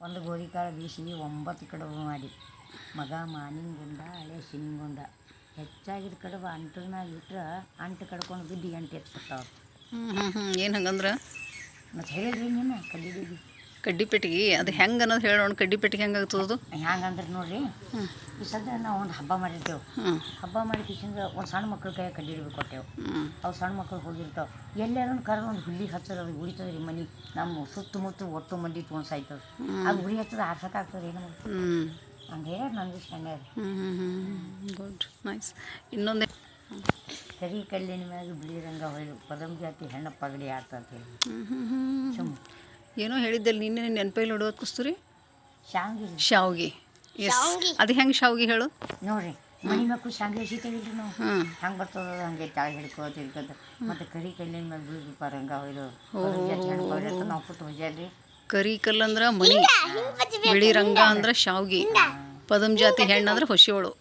ಒಂದು ಗೋರಿಕಾಳು ಬೀಸಿ 9 ಕಡುಬು ಮಾಡಿ ಮಗ ಮಾನಿಂಗುಂಡ ಹಳೆ ಸಿನಿಗುಂಡ ಹೆಚ್ಚಾಗಿದ್ದ ಕಡುಬು ಅಂಟರ್ನಾಗ ಇಟ್ರೆ ಅಂಟು ಕಡ್ಕೊಂಡು ಬಿದ್ದು ಎಂಟು ಎತ್ಬಿಡ್ತಾವೆ. ಏನು ಹಂಗಂದ್ರೆ ಮತ್ತು ಹೇಳಿದ್ರಿ ನೀನು ಕಡ್ಡಿಡಿಗೆ ಕಡ್ಡಿ ಪೆಟ್ಟಿಗೆ ಅದು ಹೆಂಗೆ ಅನ್ನೋದು ಹೇಳೋಣ. ಕಡ್ಡಿ ಪೆಟ್ಟಿಗೆ ಹೆಂಗೆ ಆಗ್ತದದು? ಹ್ಯಾಂಗಂದ್ರೆ ನೋಡ್ರಿ, ಈ ಸದ್ಯ ನಾವು ಒಂದು ಹಬ್ಬ ಮಾಡಿರ್ತೇವೆ. ಹಬ್ಬ ಮಾಡಿ ಕಿಶಿಂದ ಒಂದು ಸಣ್ಣ ಮಕ್ಳ ಕೈ ಕಡ್ಡಿ ಹಿಡಿಬೇಕು ಕೊಟ್ಟೆವು. ಅವು ಸಣ್ಣ ಮಕ್ಳು ಹೋಗಿರ್ತಾವೆ. ಎಲ್ಲರೂ ಕರೆದು ಒಂದು ಹುಲ್ಲಿಗೆ ಹಚ್ಚೋದು, ಅದು ಉಳಿತದೆ ರೀ ಮನೆ ನಮ್ಮ ಸುತ್ತಮುತ್ತ ಒಟ್ಟು ಮಂದಿ ತೊಗೊಂಡು ಸಾಯ್ತದೆ. ಅದು ಉರಿ ಹಚ್ಚೋದು ಆರ್ಸೋಕ್ಕಾಗ್ತದೆ ಏನು ಹಂಗೆ ನಂದು ಸಣ್ಣ ಗುಡ್ ನೈಸ್. ಇನ್ನೊಂದೇ ಕರಿ ಕಲ್ಲಿನ ಮ್ಯಾಗ ಬಿಳಿ ರಂಗ ಹೊಯ್ದು ಪದಂ ಜಾತಿ ಹೆಣ್ಣ ಪಗಡಿ ಆಡ್ತಂತ ಹೇಳಿ ಸುಮ್ಮ ಏನೋ ಹೇಳಿದ್ದಲ್ಲಿ ನಿನ್ನೆ ನೆನಪೈಲಿ ಹೊಡೋದು ಕಸ್ತೂರಿ ಶಾವ್ಗಿ ಶಾವ್ಗೆ. ಎಸ್, ಅದು ಹೆಂಗೆ ಶಾವ್ಗೆ ಹೇಳು ನೋಡ್ರಿ. ಮನೆ ಮಕ್ಕಳು ಶಾವ್ಗೆ ಹಸಿತೇವಿಲ್ರಿ ನಾವು, ಹಂಗೆ ಬರ್ತದ ಹಂಗೆ ತಾಳಿ ಹಿಡ್ಕೋತ ಹಿಡ್ಕೋತ ಮತ್ತು ಕರಿ ಕಲ್ಲಿನ ಮ್ಯಾಗ ಬಿಳಿ ರಂಗ ಹೊಯ್ದು ಪದಂ ಜಾತಿ ಹೆಣ್ಣು ಪಗಡಿ ಅಂತ ನಾವು ಕೊಟ್ಟು ಹೋಗ್ಯಾರ್ರಿ. ಕರಿ ಕಲ್ಲಂದ್ರೆ ಮಣಿ, ಬಿಳಿ ರಂಗ ಅಂದ್ರೆ ಶಾವ್ಗೆ, ಪದಂ ಜಾತಿ ಹೆಣ್ಣು ಅಂದ್ರೆ ಹೊಸಿಯೋಳು.